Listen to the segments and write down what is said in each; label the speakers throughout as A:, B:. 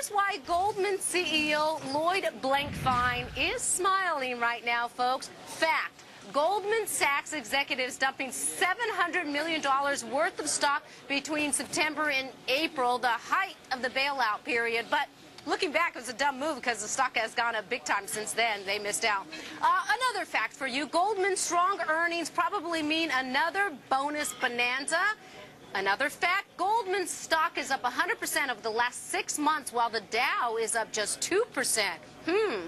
A: here's why Goldman CEO Lloyd Blankfein is smiling right now, folks. Fact. Goldman Sachs executives dumping $700 million worth of stock between September and April, the height of the bailout period. But looking back, it was a dumb move because the stock has gone up big time since then. They missed out. Another fact for you, Goldman's strong earnings probably mean another bonus bonanza. Another fact, Goldman's stock is up 100% over the last 6 months, while the Dow is up just 2%.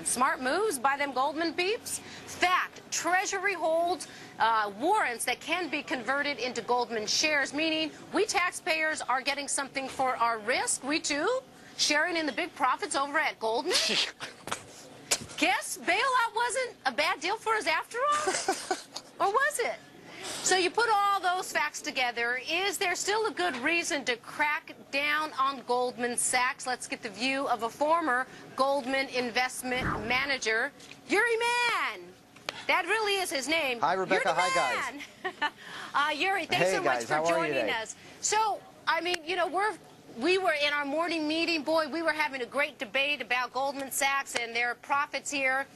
A: Smart moves by them Goldman peeps. Fact, Treasury holds warrants that can be converted into Goldman shares, meaning we taxpayers are getting something for our risk. We too, sharing in the big profits over at Goldman. Guess bailout wasn't a bad deal for us after all? Or was it? So you put all those facts together, is there still a good reason to crack down on Goldman Sachs? Let's get the view of a former Goldman investment manager, Yuri Man. That really is his name.
B: Hi, Rebecca. Hi,
A: guys. Yuri, thanks so much for joining us. So, I mean, you know, we were in our morning meeting, boy, we were having a great debate about Goldman Sachs and their profits here.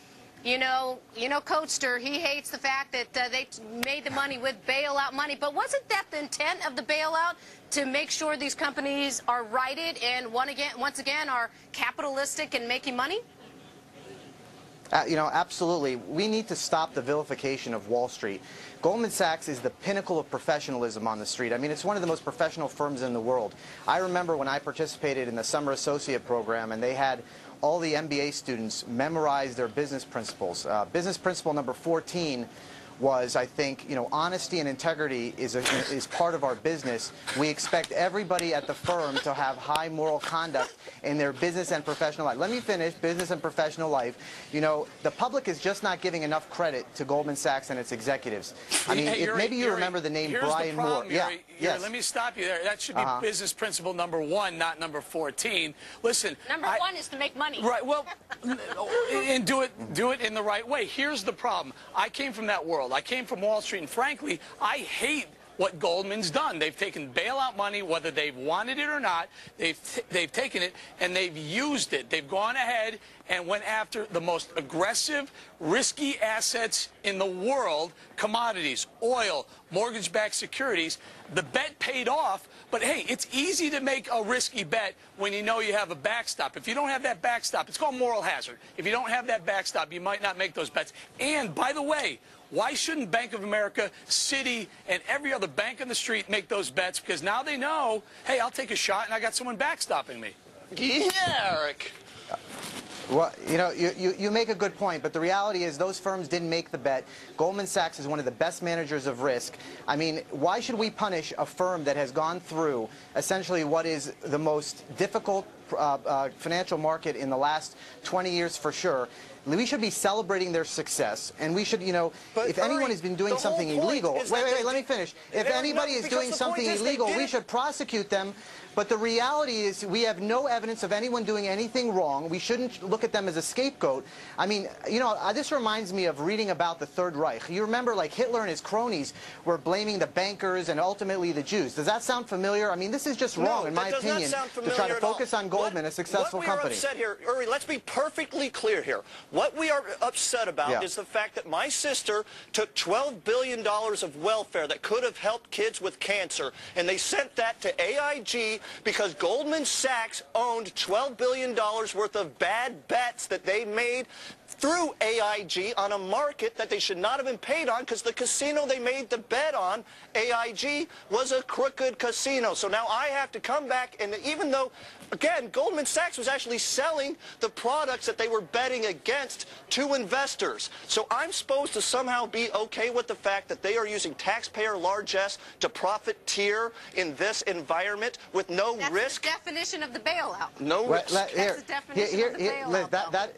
A: You know, Coaster, he hates the fact that they made the money with bailout money. But wasn't that the intent of the bailout, to make sure these companies are righted and once again are capitalistic and making money?
B: You know, absolutely. We need to stop the vilification of Wall Street. Goldman Sachs is the pinnacle of professionalism on the street. I mean, it's one of the most professional firms in the world. I remember when I participated in the summer associate program and they had all the MBA students memorize their business principles. Business principle number 14 was, I think, you know, honesty and integrity is part of our business. We expect everybody at the firm to have high moral conduct in their business and professional life. Let me finish. Business and professional life. You know, the public is just not giving enough credit to Goldman Sachs and its executives. I mean, maybe you remember the name Brian Moore.
C: Yes. Let me stop you there. That should be business principle number 1, not number 14. Listen.
A: Number 1 is to make money.
C: Right. Well, and do it in the right way. Here's the problem. I came from that world. I came from Wall Street, and frankly, I hate what Goldman's done. They've taken bailout money, whether they've wanted it or not. They've taken it and they've used it. They've gone ahead and went after the most aggressive, risky assets in the world, commodities, oil, mortgage-backed securities. The bet paid off, but hey, it's easy to make a risky bet when you know you have a backstop. If you don't have that backstop, it's called moral hazard. If you don't have that backstop, you might not make those bets. And by the way, why shouldn't Bank of America, Citi, and every other bank on the street make those bets? Because now they know, hey, I'll take a shot and I got someone backstopping me.
D: Yeah, Eric.
B: Well, you know, you make a good point, but the reality is those firms didn't make the bet. Goldman Sachs is one of the best managers of risk. I mean, why should we punish a firm that has gone through essentially what is the most difficult financial market in the last 20 years for sure? We should be celebrating their success, and we should, you know, if anyone has been doing something illegal, wait, let me finish. If anybody is doing something illegal, we should prosecute them. But the reality is we have no evidence of anyone doing anything wrong. We shouldn't look at them as a scapegoat. I mean, you know, this reminds me of reading about the Third Reich. You remember, like, Hitler and his cronies were blaming the bankers and ultimately the Jews. Does that sound familiar? I mean, this is just wrong, in my opinion, to try to focus on Goldman, a successful company.
D: What we are upset here, Uri, let's be perfectly clear here. What we are upset about is the fact that my sister took $12 billion of welfare that could have helped kids with cancer, and they sent that to AIG because Goldman Sachs owned $12 billion worth of bad bets that they made through AIG on a market that they should not have been paid on because the casino they made the bet on, AIG, was a crooked casino. So now I have to come back, and even though, again, Goldman Sachs was actually selling the products that they were betting against to investors. So I'm supposed to somehow be okay with the fact that they are using taxpayer largesse to profiteer in this environment with no risk?
A: That's the definition of the bailout.
D: No risk.
A: That's the definition of the bailout.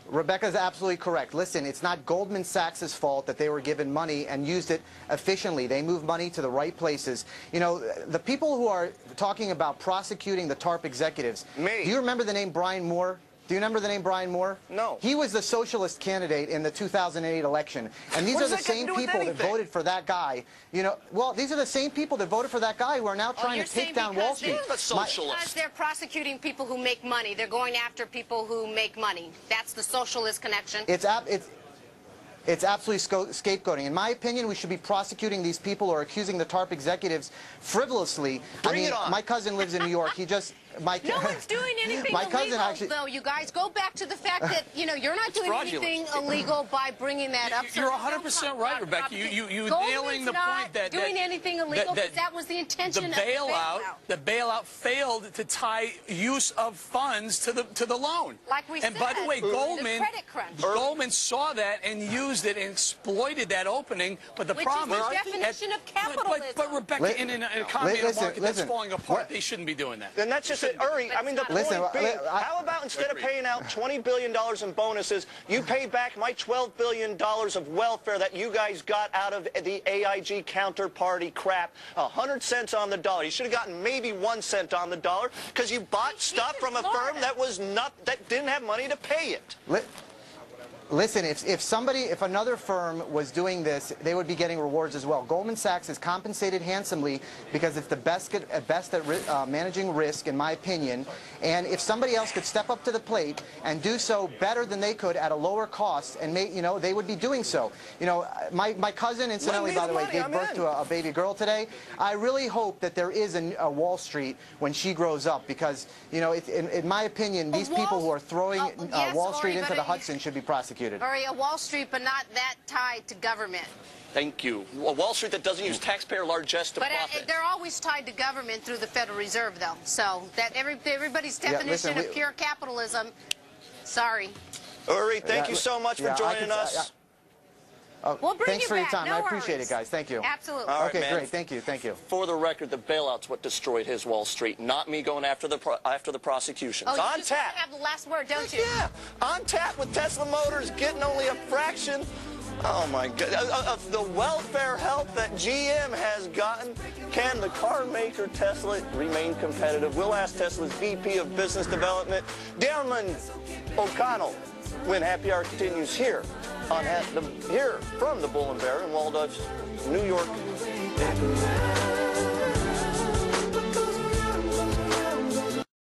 B: Rebecca's absolutely correct. Listen, it's not Goldman Sachs' fault that they were given money and used it efficiently. They moved money to the right places. You know, the people who are talking about prosecuting the TARP executives, do you remember the name Brian Moore? Do you remember the name Brian Moore?
D: No.
B: He was the socialist candidate in the 2008 election. And these are the same people that voted for that guy. You know, well, these are the same people that voted for that guy who are now trying to take down Wall Street.
D: The socialist.
A: Because they're prosecuting people who make money. They're going after people who make money. That's the socialist connection.
B: It's absolutely scapegoating. In my opinion, we should be prosecuting these people who are accusing the TARP executives frivolously.
D: Bring it on.
B: My cousin lives in New York. He just...
A: No one's doing anything illegal, though, you guys. Go back to the fact that, you know, you're not doing anything illegal by bringing that up.
C: You're 100% right, Rebecca. You nailing the point that...
A: doing anything illegal, because that was the intention of the bailout.
C: The bailout failed to tie use of funds to the loan.
A: Like we said.
C: And by the way,
A: the credit crunch.
C: Goldman saw that and used it and exploited that opening. But the problem is...
A: Which is the definition of capitalism.
C: But Rebecca, in an economy and a market that's falling apart, they shouldn't be doing that.
D: And that's just it, Uri. I mean, the point being, how about instead of paying out $20 billion in bonuses, you pay back my $12 billion of welfare that you guys got out of the AIG counterparty crap, 100 cents on the dollar. You should have gotten maybe 1 cent on the dollar because you bought stuff from a firm that didn't have money to pay it.
B: Listen, if another firm was doing this, they would be getting rewards as well. Goldman Sachs is compensated handsomely because it's the best at managing risk, in my opinion. And if somebody else could step up to the plate and do so better than they could at a lower cost, and they would be doing so. You know, my cousin, incidentally, by the way, gave birth to a baby girl today. I really hope that there is a Wall Street when she grows up, because, you know, in my opinion, these people who are throwing Wall Street into the Hudson should be prosecuted.
A: Or a Wall Street, but not that tied to government.
D: Thank you. A Wall Street that doesn't use taxpayer largesse to profit.
A: They're always tied to government through the Federal Reserve, though. So that everybody's definition of pure capitalism. Sorry.
D: Uri, thank you so much for joining us.
A: We'll bring
B: Thanks
A: you
B: for your
A: back.
B: time.
A: No
B: I appreciate it, guys. Thank you.
A: Absolutely.
D: All right,
B: okay,
D: man.
B: great. Thank you. Thank you.
D: For the record, the bailout's what destroyed his Wall Street, not me going after the prosecutions.
A: Oh, you
D: on
A: just
D: tap.
A: have the last word, don't you?
D: Yeah, on tap with Tesla Motors, getting only a fraction. Oh my God! Of the welfare help that GM has gotten, can the car maker Tesla remain competitive? We'll ask Tesla's VP of Business Development, Darren O'Connell, when Happy Hour continues here from the Bull and Bear in Waldorf, New York.